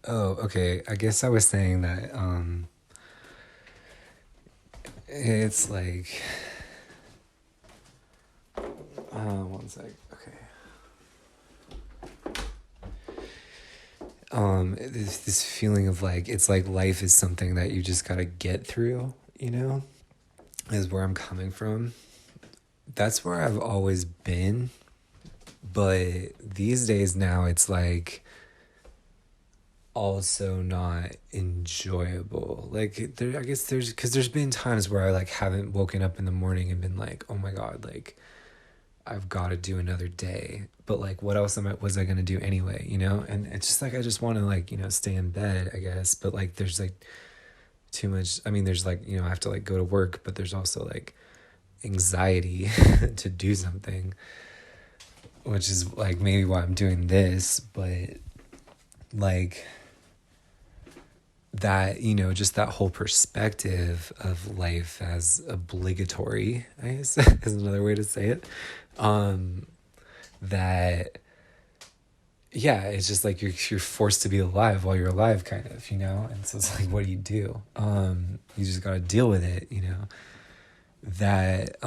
Oh, okay. I guess I was saying that it's like one sec. Okay. This feeling of like it's like life is something that you just got to get through, is where I'm coming from. That's where I've always been, but these days now it's like also not enjoyable. Like there, I guess there's because there's been times where I like haven't woken up in the morning and been like, oh my god, like I've got to do another day. But like, what else was I gonna do anyway? And it's just like I just want to like stay in bed, I guess. But like, there's like too much. I mean, there's like I have to like go to work, but there's also like anxiety to do something, which is like maybe why I'm doing this. But like that just that whole perspective of life as obligatory, I guess is another way to say it. That yeah, it's just like you're forced to be alive while you're alive, kind of, and so it's like, what do you just got to deal with it, that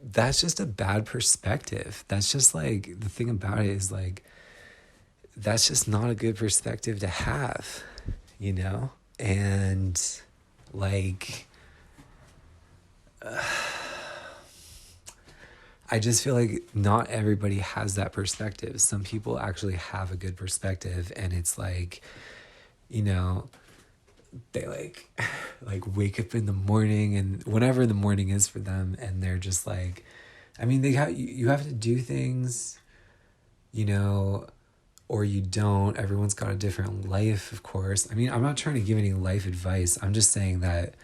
that's just a bad perspective. That's just like the thing about it is like that's just not a good perspective to have, and like I just feel like not everybody has that perspective. Some people actually have a good perspective, and it's like, you know, they like wake up in the morning and whenever the morning is for them, and they're just like, I mean, you have to do things, you know, or you don't. Everyone's got a different life, of course. I mean, I'm not trying to give any life advice. I'm just saying that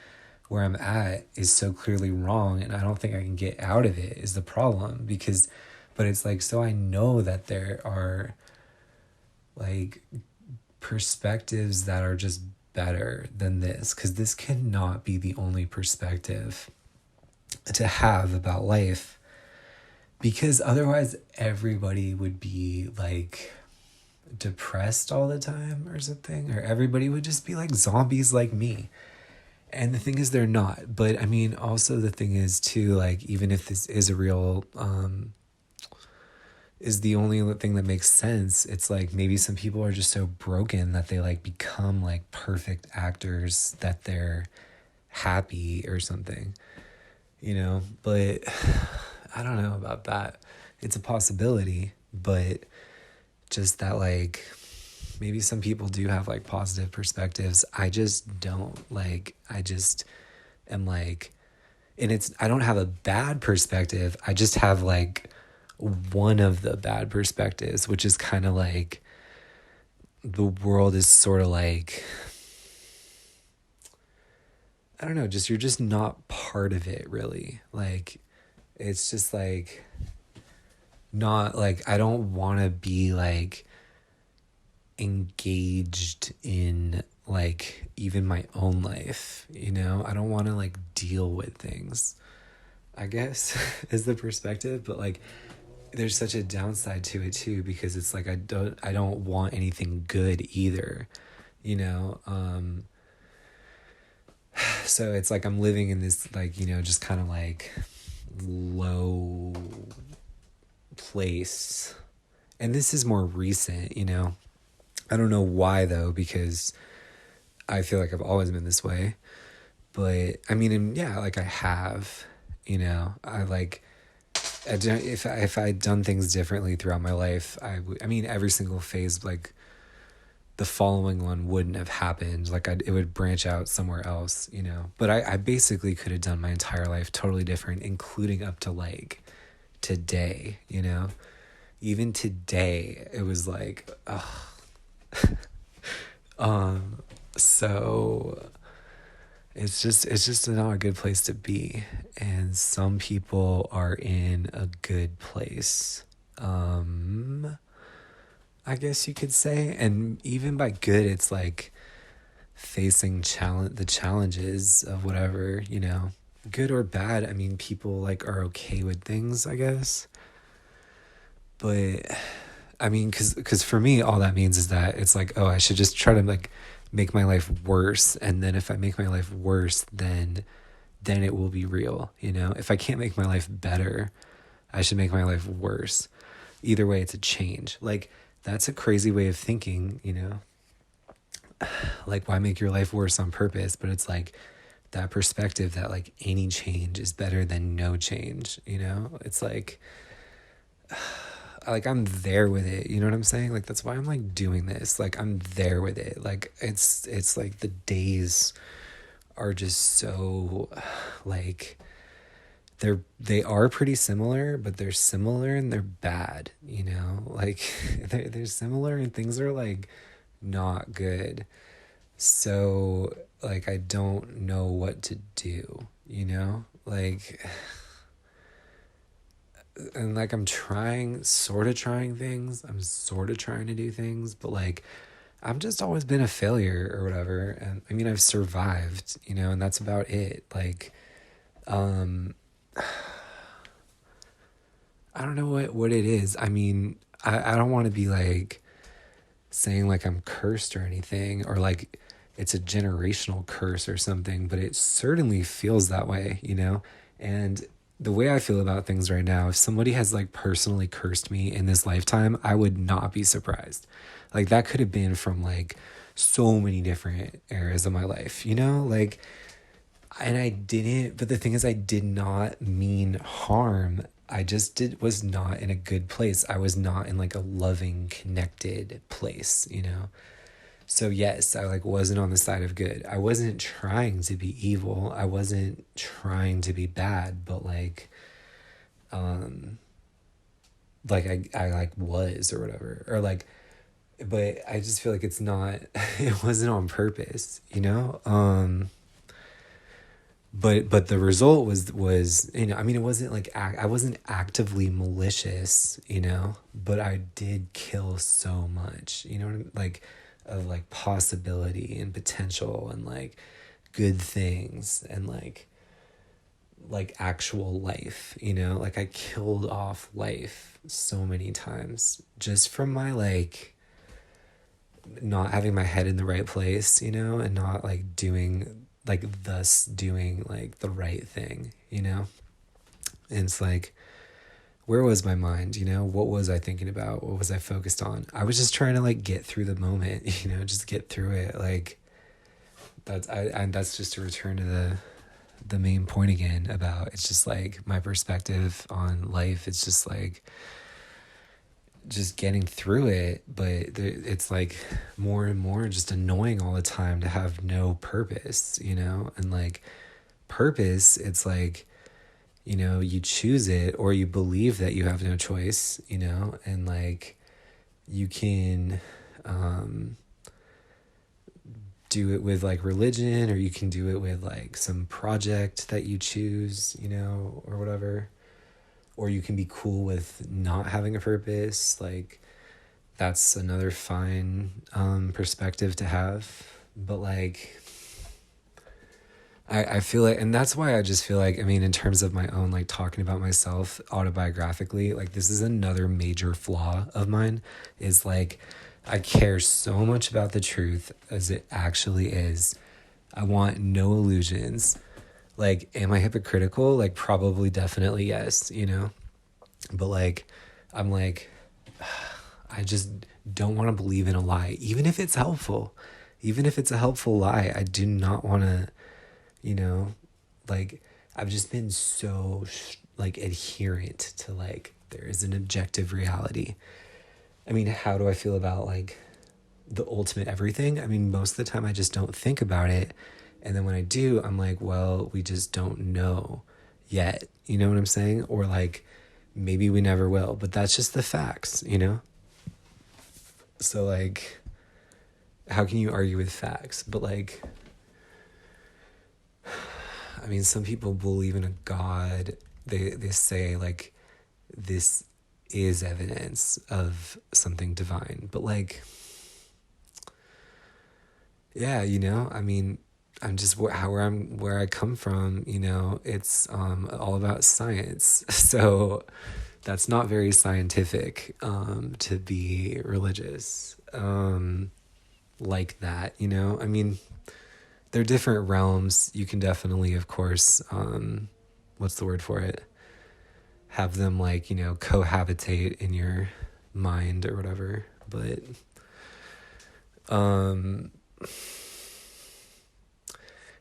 where I'm at is so clearly wrong, and I don't think I can get out of it is the problem. But it's like, so I know that there are like perspectives that are just better than this, because this cannot be the only perspective to have about life, because otherwise everybody would be like depressed all the time or something, or everybody would just be like zombies like me. And the thing is, they're not. But I mean, also the thing is too, like, even if this is a real is the only thing that makes sense, it's like maybe some people are just so broken that they like become like perfect actors, that they're happy or something, but I don't know about that. It's a possibility, but just that like maybe some people do have like positive perspectives. I just don't. Like, I just am like, and I don't have a bad perspective. I just have like one of the bad perspectives, which is kind of like the world is sort of like, I don't know, just you're just not part of it really. Like, it's just like not like, I don't want to be like engaged in like even my own life, I don't want to like deal with things, I guess, is the perspective. But like there's such a downside to it too, because it's like I don't want anything good either, you know so it's like I'm living in this like just kind of like low place. And this is more recent, I don't know why though, because I feel like I've always been this way. But I mean, and yeah, like I have, I like, if I'd done things differently throughout my life, I mean, every single phase, like the following one wouldn't have happened. Like it would branch out somewhere else, but I basically could have done my entire life totally different, including up to like today, even today, it was like, so it's just not a good place to be. And some people are in a good place, I guess you could say. And even by good, it's like facing the challenges of whatever, good or bad. I mean, people like are okay with things, I guess. But I mean, because for me, all that means is that it's like, oh, I should just try to like make my life worse, and then if I make my life worse, then it will be real, you know? If I can't make my life better, I should make my life worse. Either way, it's a change. Like, that's a crazy way of thinking, you know? Like, why make your life worse on purpose? But it's like that perspective that like any change is better than no change, you know? It's like I'm there with it, you know what I'm saying? Like, that's why I'm like doing this. Like, I'm there with it. Like, it's like the days are just so like they are pretty similar, but they're similar and they're bad, you know? Like they're similar and things are like not good. So like I don't know what to do, you know? Like, and like I'm trying things. I'm sort of trying to do things, but like I've just always been a failure or whatever. And I mean, I've survived, you know, and that's about it. Like, um, I don't know what it is. I mean, I don't want to be like saying like I'm cursed or anything, or like it's a generational curse or something, but it certainly feels that way, you know? And the way I feel about things right now, if somebody has like personally cursed me in this lifetime, I would not be surprised. Like that could have been from like so many different areas of my life, you know? Like, and I didn't, but the thing is I did not mean harm. I just was not in a good place. I was not in like a loving, connected place, you know? So yes, I like wasn't on the side of good. I wasn't trying to be evil. I wasn't trying to be bad, but um like I like was or whatever. Or like, but I just feel like it's not it wasn't on purpose, you know? But the result was, you know, I mean, it wasn't like I wasn't actively malicious, you know, but I did kill so much, you know what I mean? Like of like possibility and potential and like good things and like actual life, you know? Like I killed off life so many times just from my like not having my head in the right place, you know, and not like doing like thus doing like the right thing, you know? And it's like, where was my mind, you know? What was I thinking about? What was I focused on? I was just trying to like get through the moment, you know, just get through it. Like and that's just to return to the main point again about it's just like my perspective on life. It's just like just getting through it, but it's like more and more just annoying all the time to have no purpose, you know? And like purpose, it's like, you know, you choose it or you believe that you have no choice, you know? And like you can do it with like religion, or you can do it with like some project that you choose, you know, or whatever. Or you can be cool with not having a purpose. Like that's another fine perspective to have. But like I feel like, and that's why I just feel like, I mean, in terms of my own like talking about myself autobiographically, like this is another major flaw of mine, is like I care so much about the truth as it actually is. I want no illusions. Like, am I hypocritical? Like, probably, definitely, yes, you know? But, like, I'm like, I just don't want to believe in a lie, even if it's helpful. Even if it's a helpful lie, I do not want to, you know? Like, I've just been so, like, adherent to, like, there is an objective reality. I mean, how do I feel about, like, the ultimate everything? I mean, most of the time I just don't think about it. And then when I do, I'm like, well, we just don't know yet. You know what I'm saying? Or like, maybe we never will, but that's just the facts, you know? So like, how can you argue with facts? But like, I mean, some people believe in a God. They say like, this is evidence of something divine. But like, yeah, you know, I mean, I'm just where I come from, you know, it's all about science. So That's not very scientific, to be religious, like that, you know? I mean, they're different realms. You can definitely, of course, what's the word for it? Have them, like, you know, cohabitate in your mind or whatever. But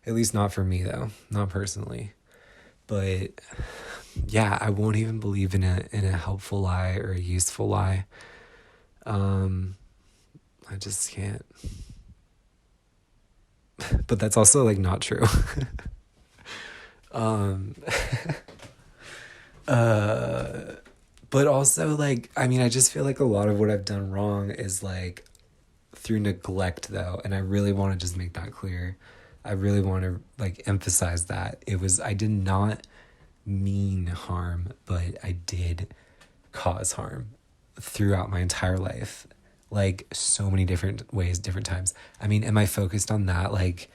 at least not for me, though, not personally. But yeah, I won't even believe in a helpful lie or a useful lie. I just can't. But that's also, like, not true. um but also, like, I mean, I just feel like a lot of what I've done wrong is, like, through neglect, though, and I really want to just make that clear. I really want to, like, emphasize that I did not mean harm, but I did cause harm throughout my entire life, like, so many different ways, different times. I mean, am I focused on that, like,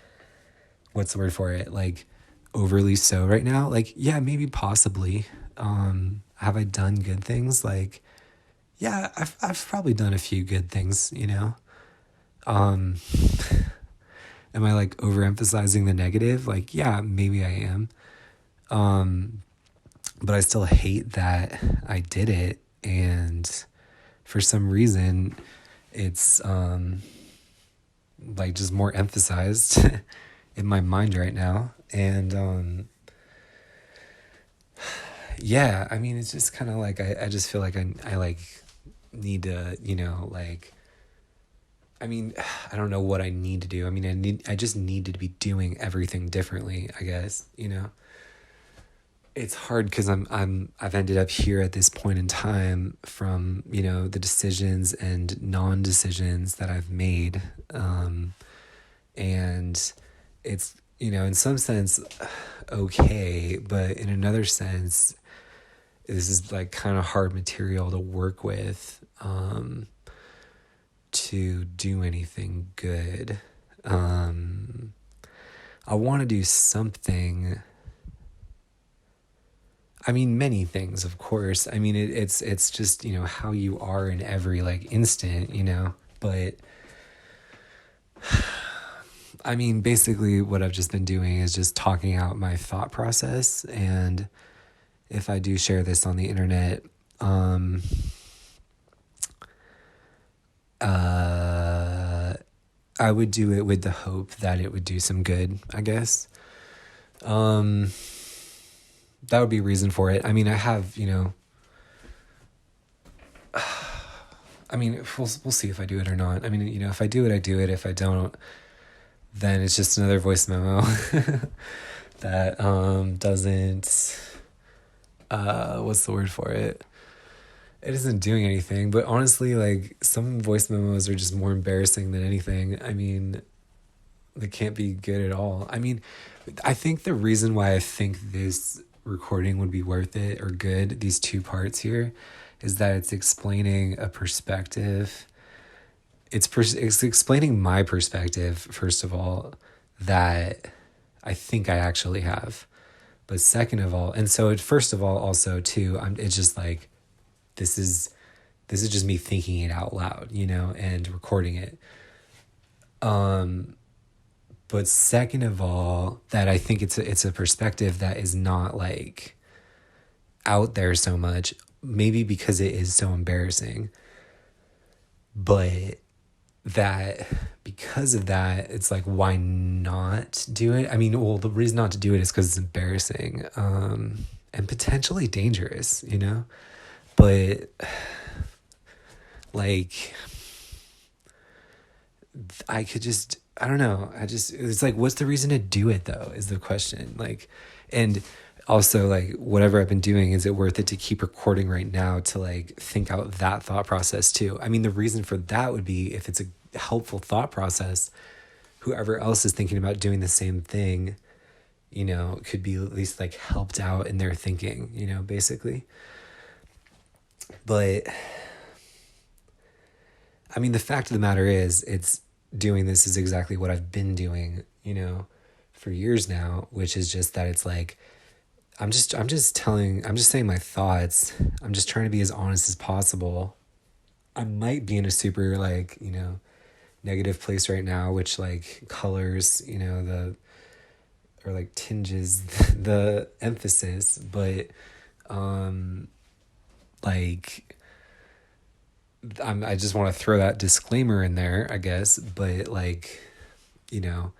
what's the word for it, like, overly so right now? Like, yeah, maybe, possibly. Have I done good things? Like, yeah, I've probably done a few good things, you know. Am I, like, overemphasizing the negative? Like, yeah, maybe I am. But I still hate that I did it, and for some reason it's like, just more emphasized in my mind right now. And yeah, I mean, it's just kind of like, I just feel like I like need to, you know, like, I mean, I don't know what I need to do. I mean, I just needed to be doing everything differently, I guess, you know. It's hard because I've ended up here at this point in time from, you know, the decisions and non-decisions that I've made. And it's, you know, in some sense, okay, but in another sense, this is, like, kind of hard material to work with, to do anything good. I want to do something. I mean, many things, of course. I mean, it's just, you know, how you are in every, like, instant, you know. But I mean, basically what I've just been doing is just talking out my thought process. And if I do share this on the internet, I would do it with the hope that it would do some good, I guess. That would be a reason for it. I mean, I have, you know, I mean, we'll see if I do it or not. I mean, you know, if I do it, I do it. If I don't, then it's just another voice memo that doesn't, what's the word for it? It isn't doing anything. But honestly, like, some voice memos are just more embarrassing than anything. I mean, they can't be good at all. I mean, I think the reason why I think this recording would be worth it or good, these two parts here, is that it's explaining a perspective. It's explaining my perspective, first of all, that I think I actually have. But second of all, and so first of all, also too, it's just like, this is just me thinking it out loud, you know, and recording it. But second of all, that I think it's a perspective that is not, like, out there so much, maybe because it is so embarrassing. But that because of that, it's like, why not do it? I mean, well, the reason not to do it is because it's embarrassing, and potentially dangerous, you know? But, like, I could just, I don't know. It's like, what's the reason to do it, though, is the question. Like, and also, like, whatever I've been doing, is it worth it to keep recording right now to, like, think out that thought process too? I mean, the reason for that would be if it's a helpful thought process, whoever else is thinking about doing the same thing, you know, could be at least, like, helped out in their thinking, you know, basically. But I mean, the fact of the matter is, it's doing this is exactly what I've been doing, you know, for years now, which is just that it's like, I'm just saying my thoughts. I'm just trying to be as honest as possible. I might be in a super like, negative place right now, which like colors, or like tinges the emphasis, but um like I just want to throw that disclaimer in there, I guess, but like, you know,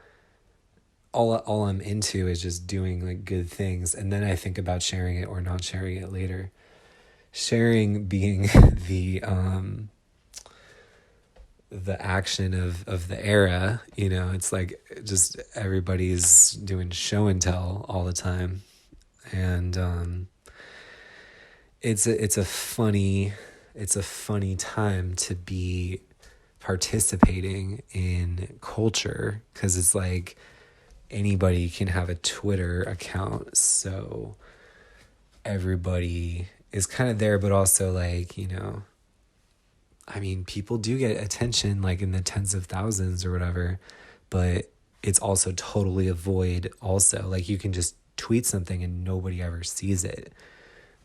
all I'm into is just doing like good things, and then I think about sharing it or not sharing it later. Sharing being the action of the era, it's like just everybody's doing show and tell all the time. And it's a funny time to be participating in culture, because it's like anybody can have a Twitter account, so everybody is kind of there, but also like, I mean, people do get attention like in the tens of thousands or whatever, but it's also totally a void also. Like you can just tweet something and nobody ever sees it.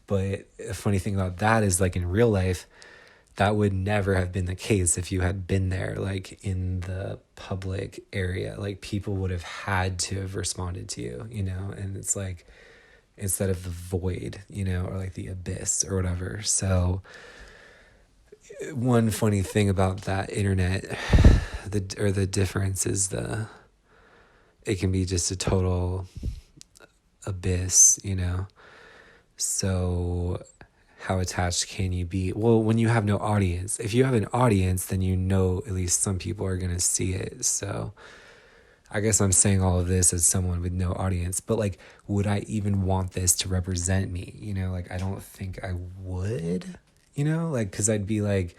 But a funny thing about that is like in real life, that would never have been the case if you had been there, like in the public area. Like people would have had to have responded to you, and it's like, instead of the void, or like the abyss or whatever. So one funny thing about that internet, the difference is it can be just a total abyss, So how attached can you be? Well, when you have no audience. If you have an audience, then at least some people are going to see it. So I guess I'm saying all of this as someone with no audience, but like, would I even want this to represent me? Like, I don't think I would, like, cause I'd be like,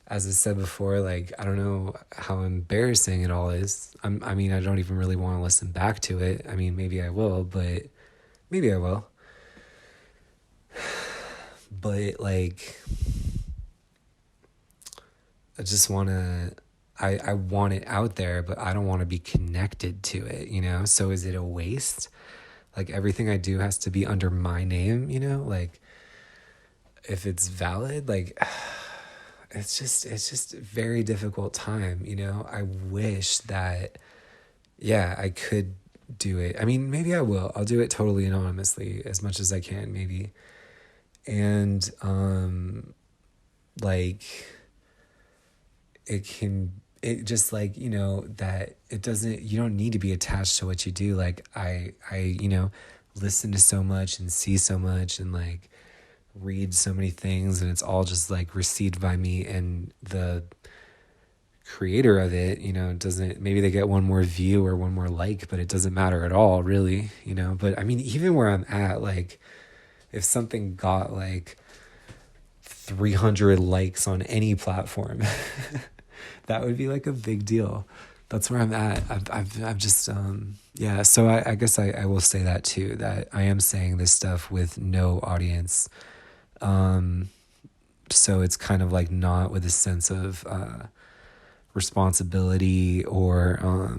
as I said before, like, I don't know how embarrassing it all is. I mean, I don't even really want to listen back to it. I mean, maybe I will, but maybe I will. But like, I just want to, I want it out there, but I don't want to be connected to it, So is it a waste? Like everything I do has to be under my name, Like if it's valid, like it's just a very difficult time, I wish that, yeah, I could do it. I mean, maybe I will. I'll do it totally anonymously as much as I can, maybe. And like it just like, that it doesn't, you don't need to be attached to what you do. Like I listen to so much and see so much and like read so many things, and it's all just like received by me, and the creator of it, doesn't, maybe they get one more view or one more like, but it doesn't matter at all really, But I mean, even where I'm at, like if something got like 300 likes on any platform, that would be like a big deal. That's where I'm at. I've just, yeah. So I guess I will say that too, that I am saying this stuff with no audience. So it's kind of like not with a sense of, responsibility or,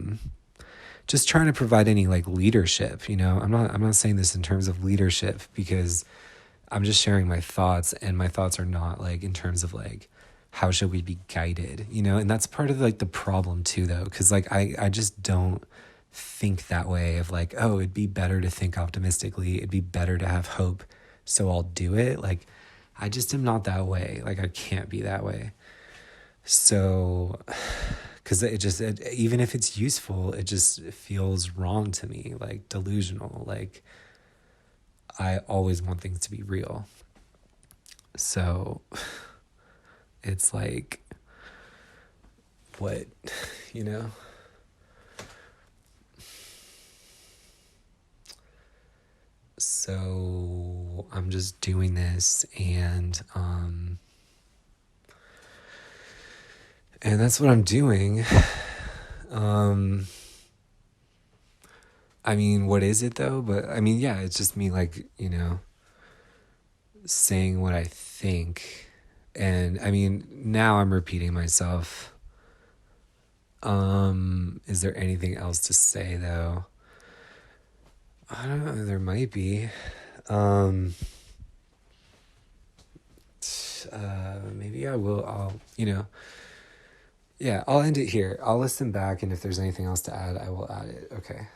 just trying to provide any like leadership, I'm not saying this in terms of leadership, because I'm just sharing my thoughts, and my thoughts are not like in terms of like, how should we be guided, and that's part of like the problem too, though. Cause like, I just don't think that way of like, oh, it'd be better to think optimistically. It'd be better to have hope, so I'll do it. Like, I just am not that way. Like, I can't be that way. So, cause even if it's useful, it just feels wrong to me, like delusional. Like I always want things to be real. So it's like, what, So I'm just doing this, and that's what I'm doing. I mean, what is it though? But I mean, yeah, it's just me like, saying what I think. And I mean, now I'm repeating myself. Is there anything else to say though? I don't know, there might be. Um, Maybe I will. Yeah, I'll end it here. I'll listen back, and if there's anything else to add, I will add it. Okay.